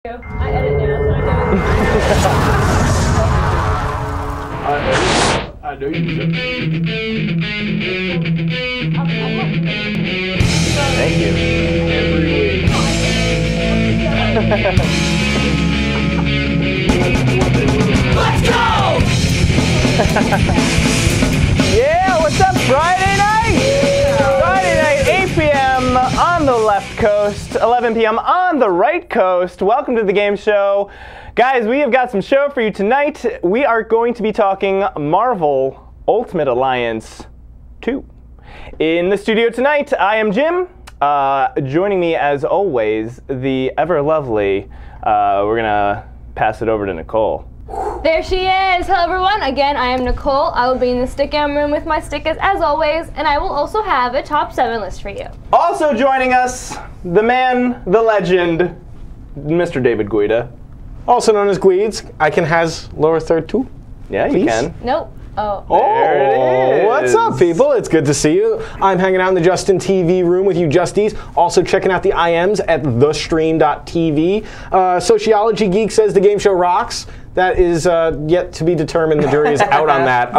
I edit now, so I know you should. Thank you. Every week. Let's go! Yeah, what's up, Friday night? Friday night, 8 p.m. on the left coast, 11 p.m. on the right coast. Welcome to the game show. Guys, we have got some show for you tonight. We are going to be talking Marvel Ultimate Alliance 2. In the studio tonight, I am Jim. Joining me, as always, the ever lovely, we're going to pass it over to Nicole. There she is! Hello everyone, again I am Nicole. I will be in the Stickam room with my stickers as always, and I will also have a top 7 list for you. Also joining us, the man, the legend, Mr. David Guida. Also known as Guides. I can has lower third too. Yeah, Please? you can. Nope. Oh. There it is. What's up, people? It's good to see you. I'm hanging out in the Justin TV room with you Justies. Also checking out the IMs at thestream.tv. Sociology Geek says the game show rocks. That is yet to be determined. The jury is out on that.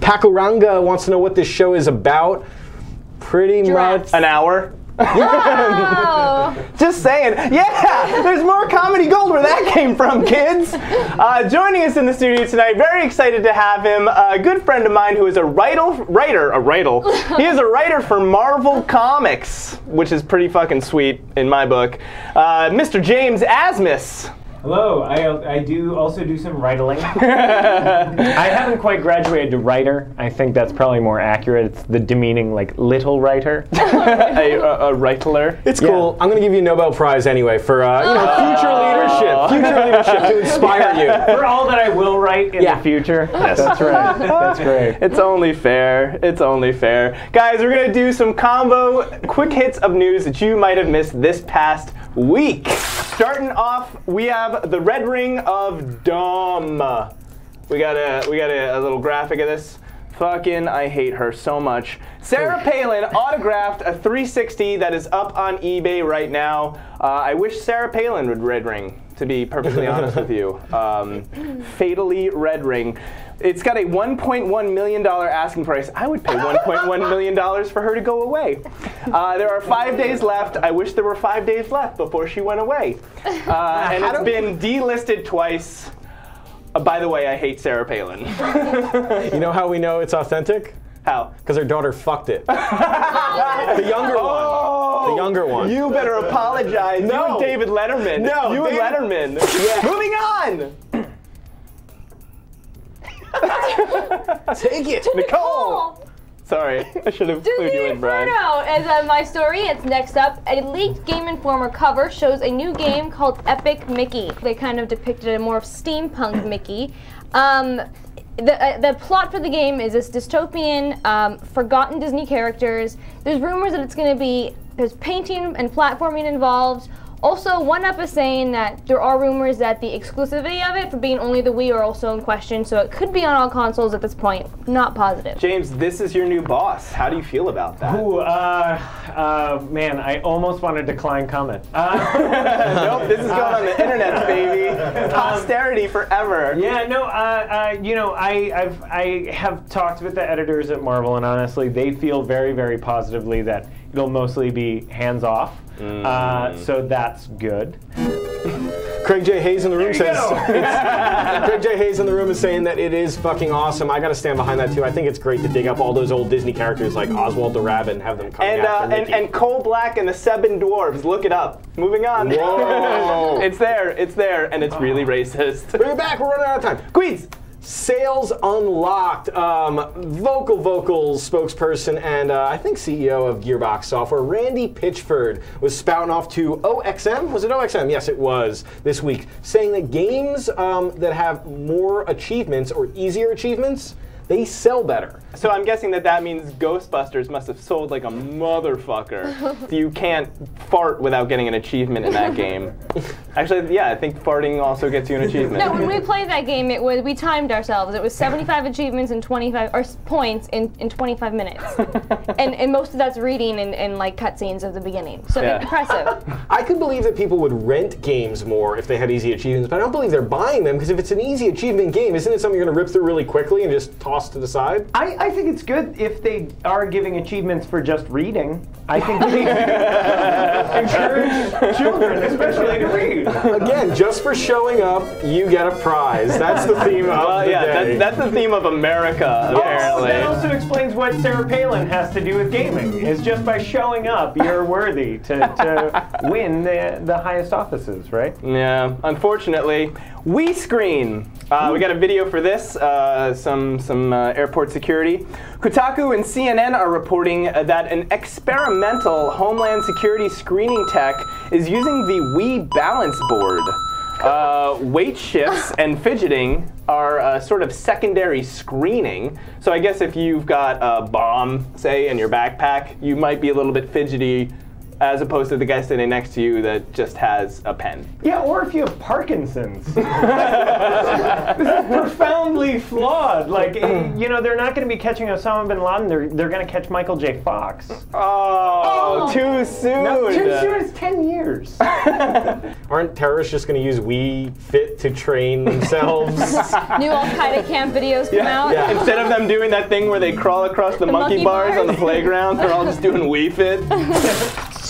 Pakuranga wants to know what this show is about. Pretty much. An hour. Oh. Just saying. Yeah, there's more comedy gold where that came from, kids. Joining us in the studio tonight, very excited to have him, a good friend of mine who is a writer. He is a writer for Marvel Comics, which is pretty fucking sweet in my book. Mr. James Asmus. Hello, I do also do some writeling. I haven't quite graduated to writer. I think that's probably more accurate. It's the demeaning, like, little writer. a writer. It's cool. I'm going to give you a Nobel Prize anyway for future leadership to inspire you. For all that I will write in the future. Yes, that's right. That's great. It's only fair. It's only fair. Guys, we're going to do some combo quick hits of news that you might have missed this past week. Starting off, we have the Red Ring of Doom. We got a little graphic of this. Fucking, I hate her so much. Sarah Palin autographed a 360 that is up on eBay right now. I wish Sarah Palin would Red Ring, to be perfectly honest with you. Fatally Red Ring. It's got a $1.1 million asking price. I would pay $1.1 million for her to go away. There are 5 days left. I wish there were 5 days left before she went away. And it's been delisted twice. By the way, I hate Sarah Palin. You know how we know it's authentic? How? Because her daughter fucked it. The younger one. The younger one. You better apologize. No. You and David Letterman. No. You and Letterman. Yeah. Moving on. Take it. Nicole. Sorry, I should have clued you in, Brian. Inferno as my story. It's next up. A leaked Game Informer cover shows a new game called Epic Mickey. They kind of depicted a more steampunk Mickey. The plot for the game is this dystopian, forgotten Disney characters. There's rumors that there's painting and platforming involved. Also, 1UP is saying that there are rumors that the exclusivity of it for being only the Wii are also in question, so it could be on all consoles at this point. Not positive. James, this is your new boss. How do you feel about that? Ooh, man, I almost want to decline comment. Nope, this is going on the internet, baby. Posterity forever. Yeah, no, you know, I have talked with the editors at Marvel, and honestly, they feel very, very positively that it'll mostly be hands-off. So that's good. Craig J. Hayes in the room says Craig J. Hayes in the room is saying that it is fucking awesome. I gotta stand behind that too. I think it's great to dig up all those old Disney characters like Oswald the Rabbit and have them come after Mickey. And Coal Black and the Seven Dwarves. Look it up. Moving on. Whoa. It's there, and it's really racist. Bring it back. We're running out of time. Queens. Sales Unlocked, Vocal Vocals spokesperson and I think CEO of Gearbox Software, Randy Pitchford, was spouting off to OXM. Was it OXM? Yes, it was this week, saying that games that have more achievements or easier achievements, they sell better. So I'm guessing that means Ghostbusters must have sold like a motherfucker. You can't fart without getting an achievement in that game. Actually, yeah, I think farting also gets you an achievement. No, when we played that game, we timed ourselves. It was 75 achievements and 25 or points in 25 minutes, and most of that's reading and like cutscenes at the beginning. So Yeah. impressive. I could believe that people would rent games more if they had easy achievements, but I don't believe they're buying them, because if it's an easy achievement game, isn't it something you're going to rip through really quickly and just toss to the side? I think it's good if they are giving achievements for just reading. I think we encourage children, especially, to read. Again, just for showing up, you get a prize. That's the theme of the day. That's the theme of America, apparently. That also explains what Sarah Palin has to do with gaming. Is just by showing up, you're worthy to win the highest offices, right? Yeah, unfortunately, We Screen. We got a video for this, some airport security. Kotaku and CNN are reporting that an experimental Homeland Security screening tech is using the Wii Balance Board. Weight shifts and fidgeting are sort of secondary screening. So I guess if you've got a bomb, say, in your backpack, you might be a little bit fidgety as opposed to the guy sitting next to you that just has a pen. Yeah, or if you have Parkinson's. This is profoundly flawed. Like, you know, they're not going to be catching Osama bin Laden. They're going to catch Michael J. Fox. Oh, too soon. No, too soon is 10 years. Aren't terrorists just going to use Wii Fit to train themselves? New Al-Qaeda camp videos come out. Yeah. Instead of them doing that thing where they crawl across the monkey bars on the playground, they're all just doing Wii Fit.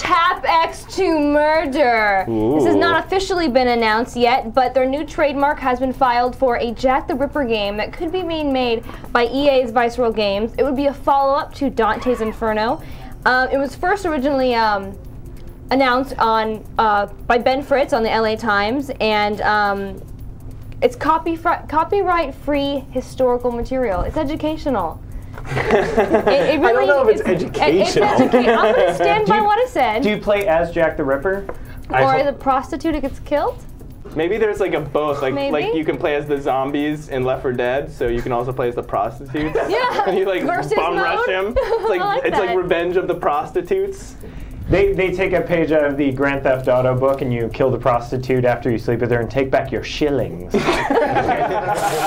Tap X to Murder. This has not officially been announced yet, but their new trademark has been filed for a Jack the Ripper game that could be being made by EA's Visceral Games. It would be a follow-up to Dante's Inferno. It was first originally announced on by Ben Fritz on the LA Times, and it's copyright-free historical material. It's educational. It really, I don't know if it's educational. I'm going to stand by what I said. Do you play as Jack the Ripper? Or as a prostitute who gets killed? Maybe there's like a both, like Maybe. you can play as the zombies in Left 4 Dead, so you can also play as the prostitutes. Yeah. And you like Versus bum mode? rush him. It's like, I like it's like that. Revenge of the Prostitutes. They take a page out of the Grand Theft Auto book and you kill the prostitute after you sleep with her and take back your shillings.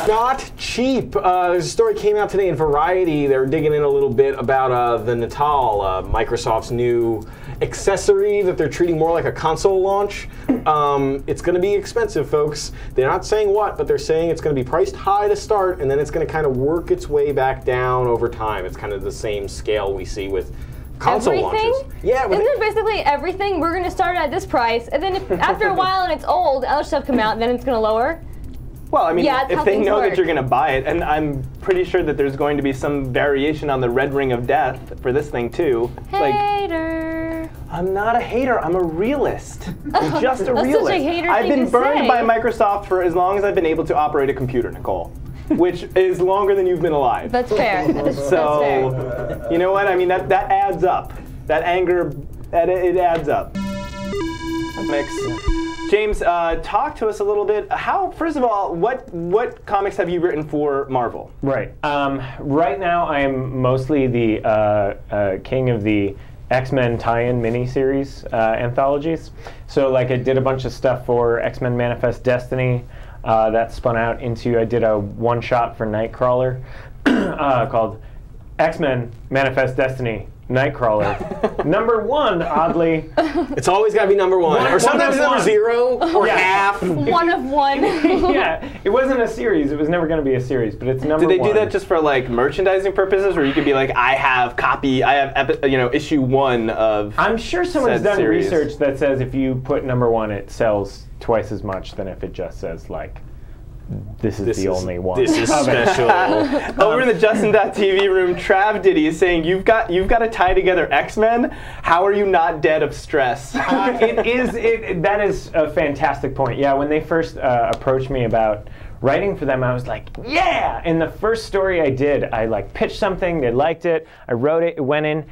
Not cheap. There's a story came out today in Variety. They're digging in a little bit about the Natal, Microsoft's new accessory that they're treating more like a console launch. It's going to be expensive, folks. They're not saying what, but they're saying it's going to be priced high to start, and then it's going to kind of work its way back down over time. It's kind of the same scale we see with console Everything? launches. Yeah, Isn't it basically everything? We're going to start at this price, and then after a while and it's old, other stuff come out, and then it's going to lower? Well, I mean, Yeah, it's if how they things know work. that you're going to buy it, and I'm pretty sure that there's going to be some variation on the Red Ring of Death for this thing too. Like, Hater. I'm not a hater. I'm a realist. I'm just a That's such a realist. hater I've thing been to burned say. by Microsoft for as long as I've been able to operate a computer, Nicole, which is longer than you've been alive. That's fair. That's fair. So, you know what? I mean, that adds up. That anger, it adds up. Mix. James, talk to us a little bit. First of all, what comics have you written for Marvel? Right. Right now, I am mostly the king of the X-Men tie-in miniseries anthologies. So, like, I did a bunch of stuff for X-Men Manifest Destiny. That spun out into, I did a one-shot for Nightcrawler called X-Men Manifest Destiny Nightcrawler. Number 1, oddly. It's always got to be number one. Or sometimes of number one. 0 or Yeah. half. One of one. Yeah, it wasn't a series. It was never going to be a series, but it's number Did they 1. do that just for like merchandising purposes, or you could be like, I have issue 1 of? I'm sure someone's said done series. research that says if you put number 1, it sells twice as much than if it just says, like, this is the only one. This is of it. special. Over in the Justin.tv room, Trav Diddy is saying, you've got to tie together X-Men. How are you not dead of stress? That is a fantastic point. Yeah, when they first approached me about writing for them, I was like, yeah! And the first story I did, I like pitched something, they liked it, I wrote it, it went in,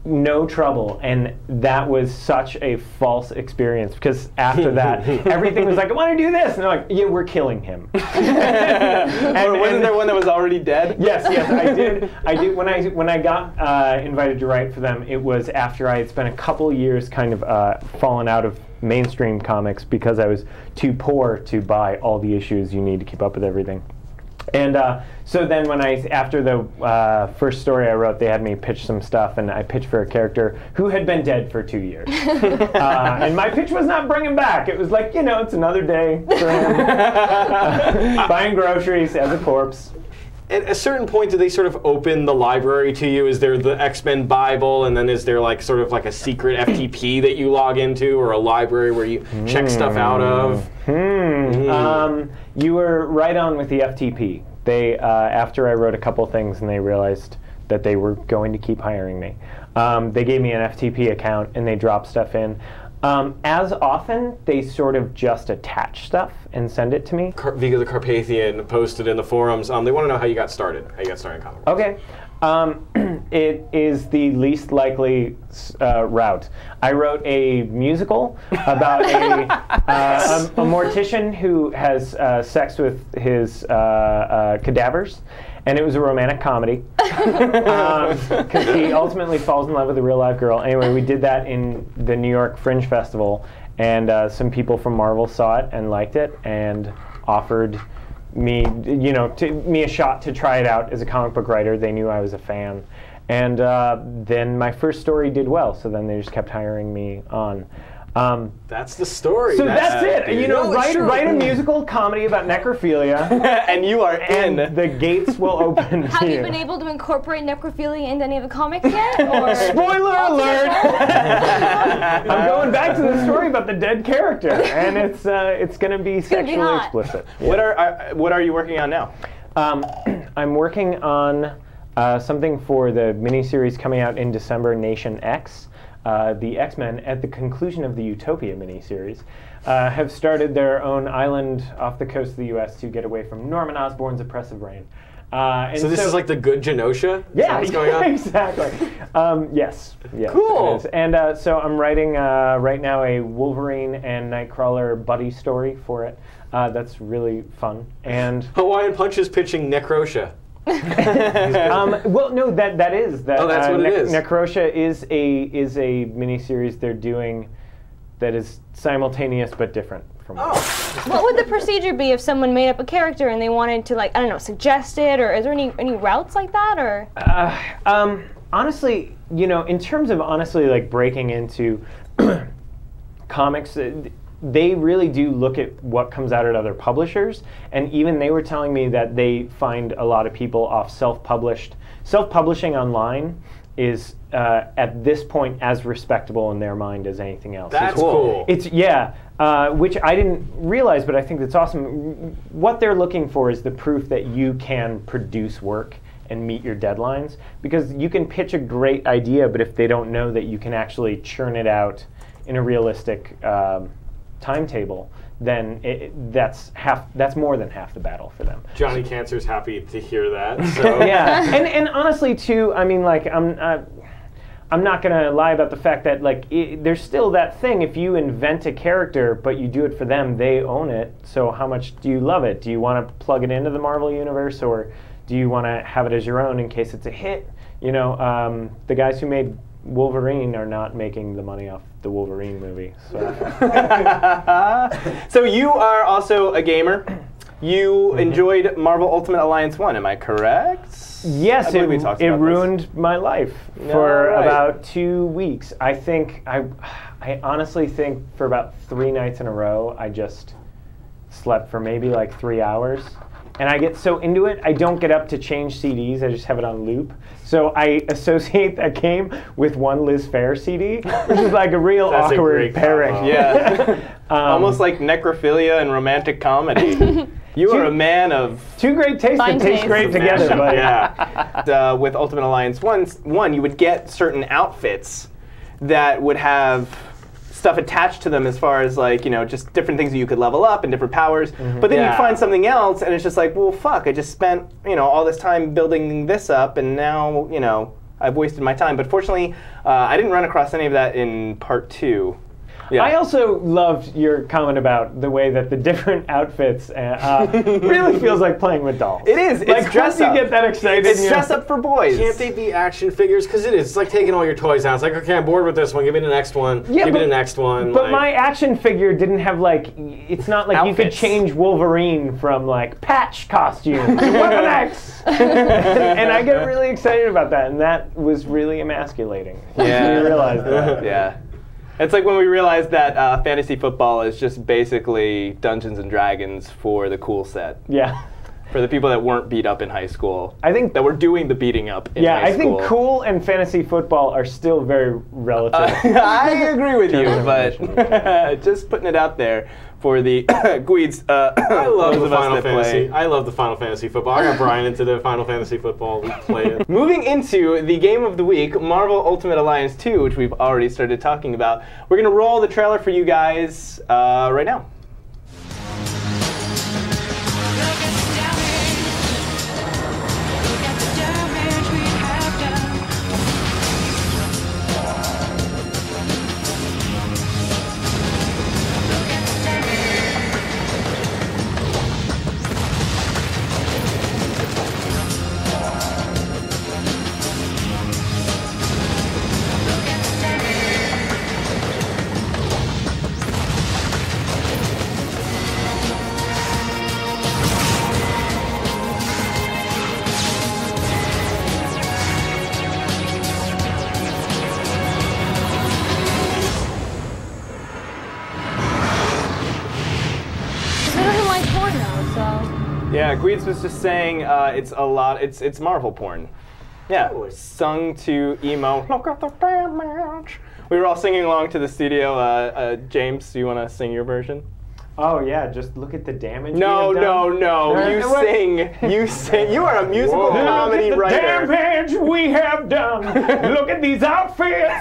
no trouble, and that was such a false experience because after that, everything was like, I want to do this, and they're like, yeah, we're killing him. Or wasn't there one that was already dead? Yes, I did. When I got invited to write for them, it was after I had spent a couple years kind of fallen out of mainstream comics because I was too poor to buy all the issues you need to keep up with everything. And so then after the first story I wrote, they had me pitch some stuff, and I pitched for a character who had been dead for 2 years. And my pitch was not bring him back. It was like, it's another day for him. Buying groceries as a corpse. At a certain point, do they sort of open the library to you? Is there the X-Men Bible, and then is there like sort of like a secret FTP that you log into, or a library where you check stuff out of? You were right on with the FTP. They, after I wrote a couple things and they realized that they were going to keep hiring me, they gave me an FTP account and they dropped stuff in. As often, they sort of just attach stuff and send it to me. Vega the Carpathian posted in the forums. They want to know how you got started. How you got started in comic books. Okay. It is the least likely route. I wrote a musical about a mortician who has sex with his cadavers, and it was a romantic comedy because he ultimately falls in love with a real live girl. Anyway, we did that in the New York Fringe Festival, and some people from Marvel saw it and liked it and offered me, me a shot to try it out as a comic book writer. They knew I was a fan. And then my first story did well, so then they just kept hiring me on. That's the story. So that's it. Write a musical comedy about necrophilia, and you are in. And the gates will open. Have you been able to incorporate necrophilia into any of the comics yet? Or Spoiler alert! I'm going back to the story about the dead character, and it's going to be sexually explicit. Yeah. What are you working on now? I'm working on something for the miniseries coming out in December, Nation X. The X-Men, at the conclusion of the Utopia miniseries, have started their own island off the coast of the U.S. to get away from Norman Osborn's oppressive reign. So this is like the good Genosha? Yeah, what's going on? Exactly. Yes. Cool. It is. And so I'm writing right now a Wolverine and Nightcrawler buddy story for it. That's really fun. And Hawaiian Punch is pitching Necrosha. Well, no, that is that. Oh, that's what it is. Necrosha is a miniseries they're doing that is simultaneous but different from. What would the procedure be if someone made up a character and they wanted to, suggest it, or is there any routes like that, or? Honestly, in terms of breaking into comics. They really do look at what comes out at other publishers, and even they were telling me that they find a lot of people off self-publishing online is at this point as respectable in their mind as anything else. That's cool. It's which I didn't realize, but I think that's awesome. What they're looking for is the proof that you can produce work and meet your deadlines, because you can pitch a great idea, but if they don't know that you can actually churn it out in a realistic timetable, then that's more than half the battle for them. Johnny Cancer's happy to hear that. So. Yeah, and honestly too, I mean, I'm not gonna lie about the fact that there's still that thing. If you invent a character but you do it for them, they own it. So how much do you love it? Do you want to plug it into the Marvel universe, or do you want to have it as your own in case it's a hit? The guys who made Wolverine are not making the money off the Wolverine movie. So you are also a gamer. You enjoyed Marvel Ultimate Alliance 1, am I correct? Yes, it ruined my life for about 2 weeks. I honestly think for about 3 nights in a row, I just slept for maybe 3 hours. And I get so into it, I don't get up to change CDs, I just have it on loop. So I associate that game with one Liz Phair CD, which is a real awkward pairing. Yeah. Almost like necrophilia and romantic comedy. You are a man of... Two great tastes that taste great together, buddy. Yeah. With Ultimate Alliance 1, you would get certain outfits that would have stuff attached to them as far as just different things that you could level up and different powers. But then you'd find something else and it's just well, fuck, I just spent, all this time building this up and now, I've wasted my time. But fortunately, I didn't run across any of that in part 2. Yeah. I also loved your comment about the way that the different outfits really feels like playing with dolls. It is. Like, It's dress once up. you get that excited, It's you know- dress up for boys. Can't they be action figures? Because it is. It's like taking all your toys out. It's like, okay, I'm bored with this one. Give me the next one. Yeah, Give me but- the next one. But like- my action figure didn't have like, it's not like you could Outfits. change Wolverine from like patch costume to Weapon X. And I get really excited about that, and that was really emasculating. Yeah. You realize that. Yeah. It's like when we realized that fantasy football is just basically Dungeons and Dragons for the cool set. Yeah. For the people that weren't beat up in high school. I think that were doing the beating up in Yeah, high I think school. cool and fantasy football are still very relative. I agree with you, Terms but and just putting it out there for the Gweeds. I love those the of us Final that Fantasy. play. I love the Final Fantasy football. I got Brian into the Final Fantasy football. We play it. Moving into the game of the week, Marvel Ultimate Alliance 2, which we've already started talking about. We're going to roll the trailer for you guys right now. He doesn't like porn though, so. Yeah, Gweeds was just saying it's a lot. It's Marvel porn. Yeah, Totally. sung to emo. Look at the damage. We were all singing along to the studio. James, do you want to sing your version? Oh yeah, just look at the damage. No, we have no, done. no. You What? sing. You sing. You are a musical Whoa. comedy Look at the writer. damage we have done. Look at these outfits.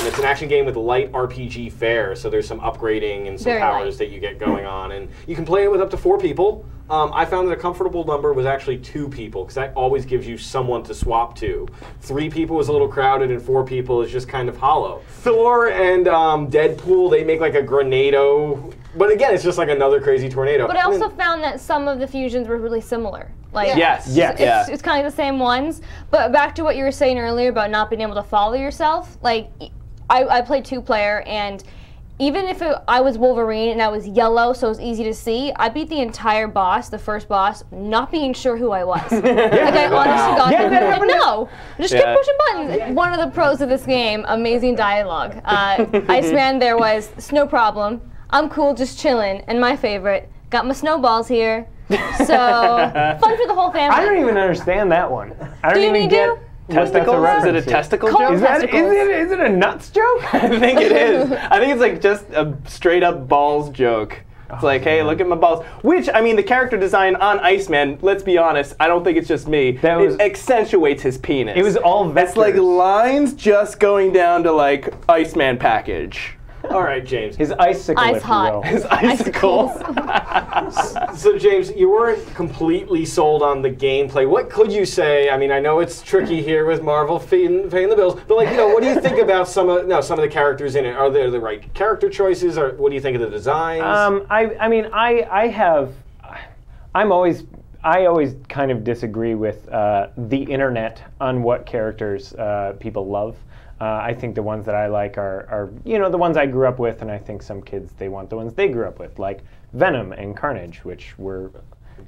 It's an action game with light RPG fare, so there's some upgrading and some Very powers light. that you get going on, and you can play it with up to 4 people. I found that a comfortable number was actually 2 people, because that always gives you someone to swap to. 3 people is a little crowded, and 4 people is just kind of hollow. Thor and Deadpool, they make like a Grenado, but again, it's just like another crazy tornado. But I also found that some of the fusions were really similar. Like, Yes. Yes. Yeah. It's kind of the same ones. But back to what you were saying earlier about not being able to follow yourself, like, I played 2-player, and even if I was Wolverine and I was yellow, so it was easy to see, I beat the entire boss, the first boss, not being sure who I was. Like, I honestly got Yeah, that happened to- no, just Yeah. keep pushing buttons. One of the pros of this game, amazing dialogue. Iceman, there was, it's no problem. I'm cool, just chilling. And my favorite, got my snowballs here. So, fun for the whole family. I don't even understand that one. I don't Do you even need get to? what that's Testicles? Is it a reference to. testicle Cold joke? Is that testicles. is it a nuts joke? I think it is. I think it's like just a straight up balls joke. It's like, hey, look at my balls. Which, I mean, the character design on Iceman, let's be honest, I don't think it's just me. That was- it accentuates his penis. It was all vectors. It's like lines just going down to like Iceman package. All right, James. His icicle, Ice if you hot. will. His icicle. So, James, you weren't completely sold on the gameplay. What could you say? I mean, I know it's tricky here with Marvel paying the bills, but like, you know, what do you think about some of the characters in it? Are they the right character choices, or what do you think of the designs? I always kind of disagree with the internet on what characters people love. I think the ones that I like are the ones I grew up with, and I think some kids, they want the ones they grew up with, like Venom and Carnage, which were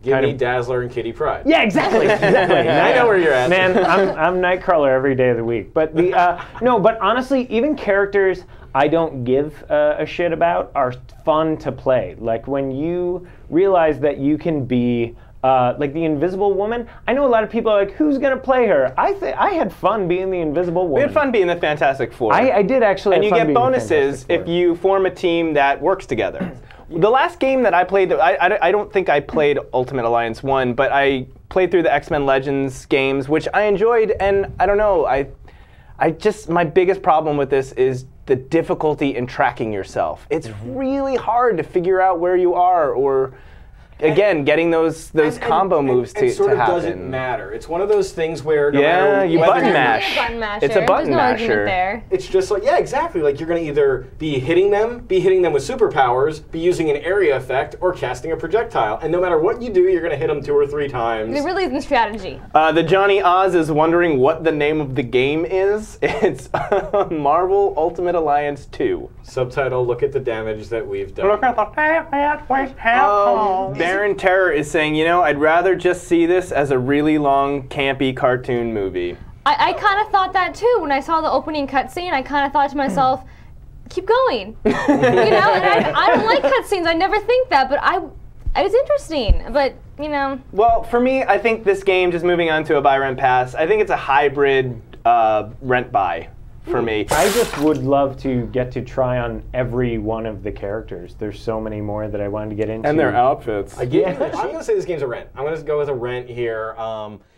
Give kind me of- Dazzler and Kitty Pryde. Yeah, exactly. I know where you're at. Man, I'm Nightcrawler every day of the week. But but honestly, even characters I don't give a shit about are fun to play. Like when you realize that you can be like the Invisible Woman. I know a lot of people are like, who's gonna play her? I had fun being the Invisible Woman. We had fun being the Fantastic Four. I did actually. and have you fun get being the bonuses Fantastic if Four. you form a team that works together. The last game that I played, I don't think I played Ultimate Alliance 1, but I played through the X-Men Legends games, which I enjoyed, and I don't know, my biggest problem with this is the difficulty in tracking yourself. It's really hard to figure out where you are, or again, getting those combo moves and to sort of happen. doesn't matter. It's one of those things where no Yeah, matter you whether button you're- mash. It's a button There's no masher. argument there. It's just like, yeah, exactly. Like you're going to either be hitting them with superpowers, be using an area effect, or casting a projectile. And no matter what you do, you're going to hit them 2 or 3 times. It really isn't strategy. The Johnny Oz is wondering what the name of the game is. It's Marvel Ultimate Alliance 2. Subtitle, look at the damage that we've done. Look at the damage we have. Baron Terror is saying, you know, I'd rather just see this as a really long, campy cartoon movie. I kind of thought that too when I saw the opening cutscene. I kind of thought to myself, keep going. You know, and I don't like cutscenes. I never think that, but it was interesting. But you know. Well, for me, I think this game, just moving on to a buy, rent, pass, I think it's a hybrid rent-buy for me. I just would love to get to try on every one of the characters. There's so many more that I wanted to get into. And their outfits. I'm going to say this game's a rent. I'm going to go with a rent here.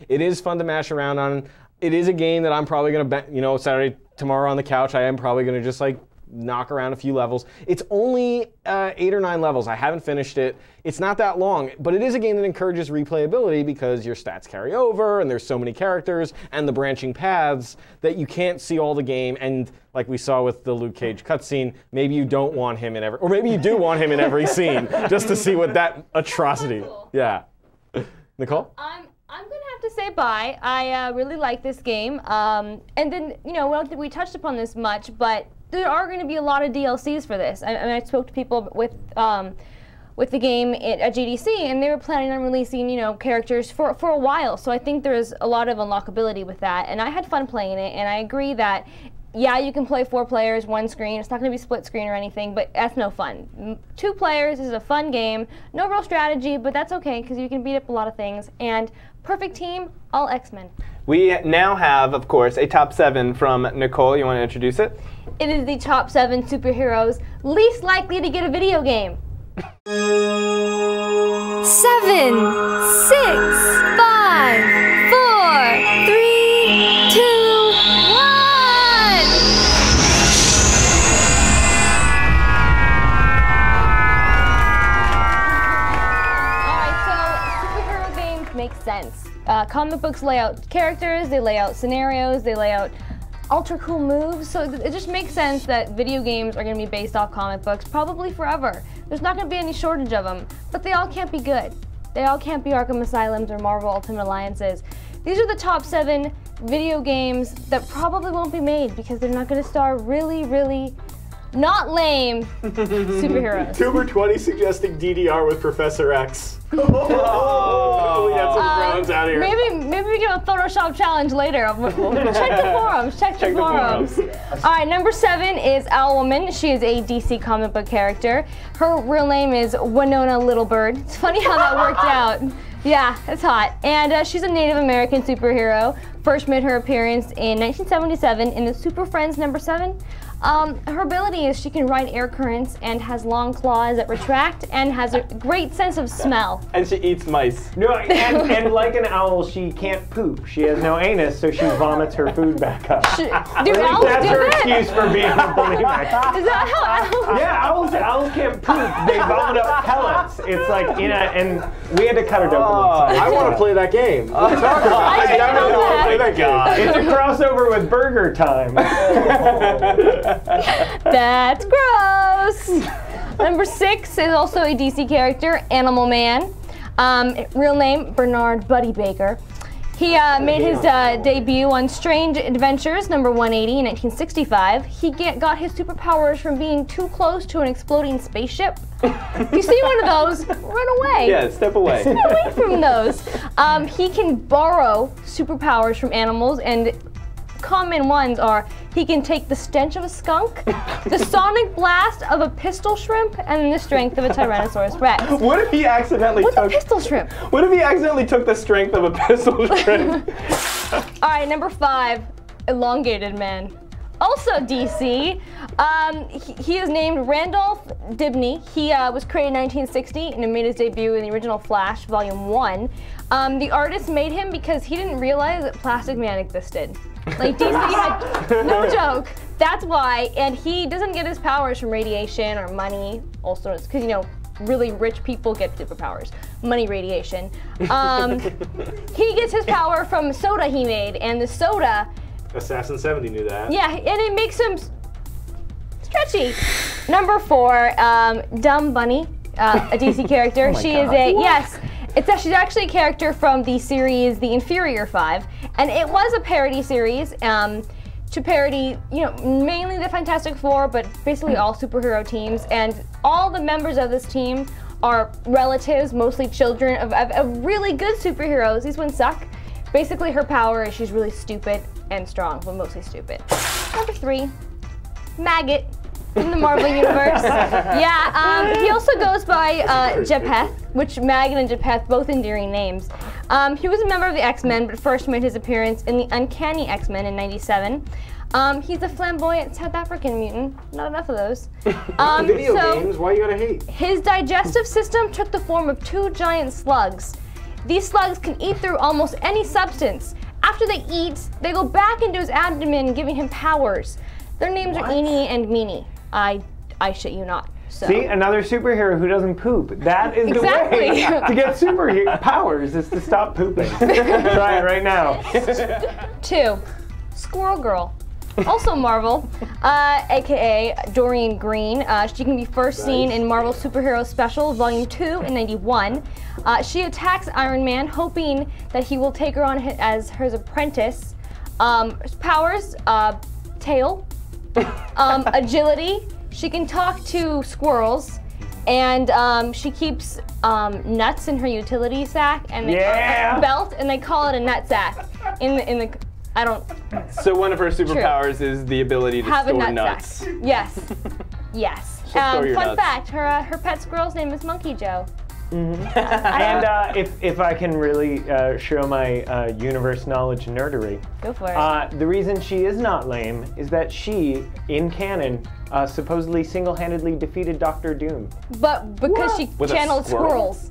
It is fun to mash around on. It is a game that I'm probably going to, Saturday, tomorrow on the couch, I am probably going to just like knock around a few levels. It's only 8 or 9 levels. I haven't finished it. It's not that long, but it is a game that encourages replayability because your stats carry over and there's so many characters and the branching paths that you can't see all the game. And like we saw with the Luke Cage cutscene, maybe you don't want him in every, or maybe you do want him in every scene just to see what that atrocity. Yeah. Nicole? I'm gonna have to say bye. I really like this game. And then, I don't think we touched upon this much, but there are going to be a lot of DLCs for this. I spoke to people with the game at GDC, and they were planning on releasing, characters for a while. So I think there's a lot of unlockability with that. And I had fun playing it, and I agree that, yeah, you can play 4 players, 1 screen. It's not going to be split screen or anything, but that's no fun. 2 players is a fun game. No real strategy, but that's okay because you can beat up a lot of things. And perfect team, all X-Men. We now have, of course, a top 7 from Nicole. You want to introduce it? It is the top 7 superheroes least likely to get a video game. 7, 6, 5, 4, 3, 2, 1. Alright, so superhero games make sense. Comic books lay out characters, they lay out scenarios, they lay out ultra cool moves, so it just makes sense that video games are going to be based off comic books probably forever. There's not going to be any shortage of them, but they all can't be good. They all can't be Arkham Asylums or Marvel Ultimate Alliances. These are the top 7 video games that probably won't be made because they're not going to star really, really not lame superheroes. Tuber20 suggesting DDR with Professor X. Oh, we got some groans out here. Maybe we get a Photoshop challenge later. Check the forums. Check the forums. All right, number 7 is Owlwoman. She is a DC comic book character. Her real name is Winona Littlebird. It's funny how that worked out. Yeah, it's hot. And she's a Native American superhero. First made her appearance in 1977 in the Super Friends number 7. Her ability is she can ride air currents and has long claws that retract and has a great sense of smell. And she eats mice. No, and like an owl, she can't poop. She has no anus, so she vomits her food back up. Do At least owls that's do her that? excuse for being a bulimic. Is that how owls? Yeah, owls can't poop. They vomit up pellets. It's like and we had to cut her dopamine. I want to play that game. What are you talking about? I didn't know want to that. play that game. It's a crossover with Burger Time. That's gross. Number 6 is also a DC character, Animal Man. Real name, Bernard Buddy Baker. He made his debut on Strange Adventures number 180 in 1965. He got his superpowers from being too close to an exploding spaceship. If you see one of those, run away. Yeah, step away. Stay away from those. He can borrow superpowers from animals, and common ones are he can take the stench of a skunk, the sonic blast of a pistol shrimp, and the strength of a Tyrannosaurus Rex. What if he accidentally What's a took... pistol shrimp? What if he accidentally took the strength of a pistol shrimp? All right, number 5, Elongated Man. Also DC. He is named Randolph Dibny. He was created in 1960 and made his debut in the original Flash, Volume 1. The artist made him because he didn't realize that Plastic Man existed. Like DC had, no joke, that's why, and he doesn't get his powers from radiation or money, also, because really rich people get superpowers. Money radiation. He gets his power from soda he made, and the soda, Assassin 70 knew that. yeah, and it makes him stretchy. Number 4, Dumb Bunny, a DC character. She is she's actually a character from the series The Inferior Five, and it was a parody series to parody, mainly the Fantastic Four, but basically all superhero teams, and all the members of this team are relatives, mostly children of really good superheroes. These ones suck. Basically, her power is she's really stupid and strong, but mostly stupid. Number 3, Maggot in the Marvel Universe. Yeah, he also goes by Japheth, which Maggot and Japheth, both endearing names. He was a member of the X-Men, but first made his appearance in the Uncanny X-Men in '97. He's a flamboyant South African mutant. Not enough of those. Video games, why you gotta hate? His digestive system took the form of 2 giant slugs. These slugs can eat through almost any substance. After they eat, they go back into his abdomen, giving him powers. Their names are Eenie and Meanie. I shit you not. So. See, another superhero who doesn't poop. That is the way to get superpowers, is to stop pooping. Try it right now. 2, Squirrel Girl. Also Marvel, aka Dorian Green. She can be first seen in Marvel Superhero Special Volume 2 in '91. She attacks Iron Man, hoping that he will take her on as her apprentice. Powers, tail, agility. She can talk to squirrels, and she keeps nuts in her utility sack and belt, and they call it a nut sack. I don't. So one of her superpowers is the ability to Have store a nut nuts. sack. Yes. Yes. Store your Fun nuts. fact: her pet squirrel's name is Monkey Joe. And if I can really show my universe knowledge nerdery, Go for it. the reason she is not lame is that she, in canon, supposedly single-handedly defeated Doctor Doom. But because she With a channeled squirrel? squirrels.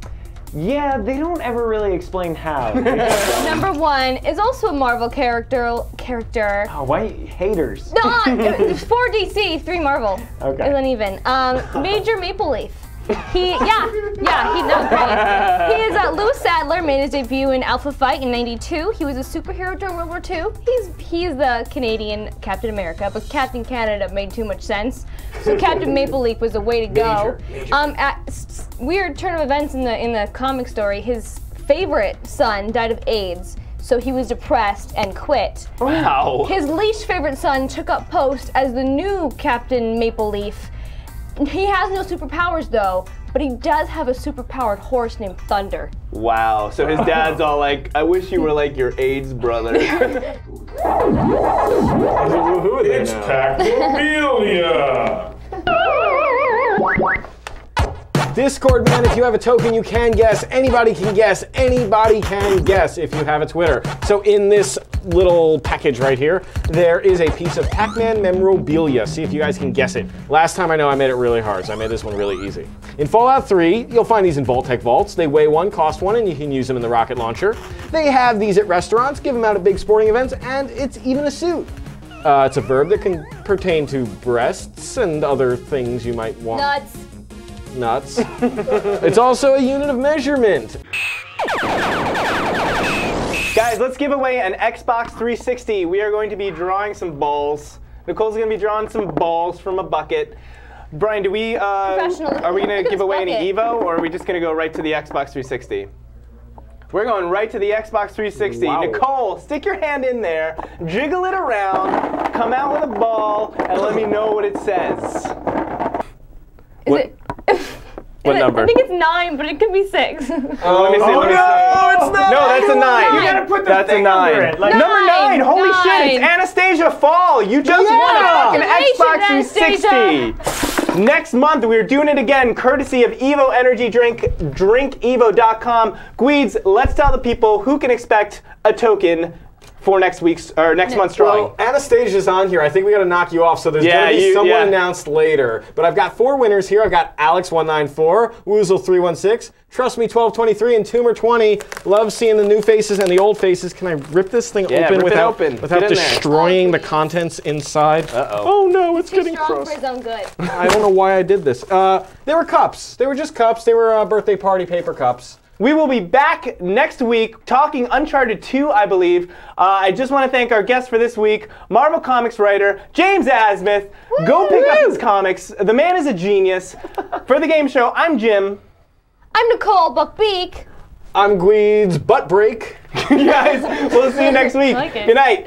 Yeah, they don't ever really explain how. Number 1 is also a Marvel character. Oh, why haters? No, 4 DC, 3 Marvel. Okay. It's uneven. Major Maple Leaf. He is Louis Sadler, made his debut in Alpha Fight in '92. He was a superhero during World War II. He's the Canadian Captain America, but Captain Canada made too much sense. So Captain Maple Leaf was the way to go. Weird turn of events in the comic story, his favorite son died of AIDS. So he was depressed and quit. Wow. His least favorite son took up post as the new Captain Maple Leaf. He has no superpowers though, but he does have a superpowered horse named Thunder. Wow. So his dad's all like, I wish you were like your AIDS brother. It's Pac-Mobile. Discord, man, if you have a token, you can guess. Anybody can guess. Anybody can guess if you have a Twitter. So in this little package right here, there is a piece of Pac-Man memorabilia. See if you guys can guess it. Last time I know I made it really hard, so I made this one really easy. In Fallout 3, you'll find these in Vault-Tec vaults. They weigh 1, cost 1, and you can use them in the rocket launcher. They have these at restaurants, give them out at big sporting events, and it's even a suit. It's a verb that can pertain to breasts and other things you might want. Nuts. It's also a unit of measurement. Guys, let's give away an Xbox 360. We are going to be drawing some balls. Nicole's going to be drawing some balls from a bucket. Brian, are we going to give away any Evo, or are we just going to go right to the Xbox 360? We're going right to the Xbox 360. Wow. Nicole, stick your hand in there, jiggle it around, come out with a ball, and let me know what it says. What number? I think it's 9, but it could be 6. Let me see. Oh, Let me see. no, it's not. No, that's a 9. You gotta put the That's a thing 9. under it. Like, Number 9. Holy shit! It's 9. Anastasia Fall. You just won a fucking Xbox Congratulations, 360. Next month we're doing it again, courtesy of Evo Energy Drink. DrinkEvo.com. Gweeds, let's tell the people who can expect a token for next month's drawing. Well, Anastasia's on here. I think we got to knock you off, so there's Yeah, going to be you- someone yeah. announced later. But I've got 4 winners here. I've got Alex194, Woozle316, Trust Me 1223, and Tumor20. Love seeing the new faces and the old faces. Can I rip this thing Yeah, open rip it without, open. without Get in there. destroying the contents inside? Uh-oh. Oh no, it's Too getting strong gross. for his own good. I don't know why I did this. They were cups. They were just cups. They were birthday party paper cups. We will be back next week talking Uncharted 2, I believe. I just want to thank our guest for this week, Marvel Comics writer James Asmuth. Go pick up his comics. The man is a genius. For the game show, I'm Jim. I'm Nicole Buckbeak. I'm Gweed's butt break. Guys, we'll see you next week. I like it. Good night.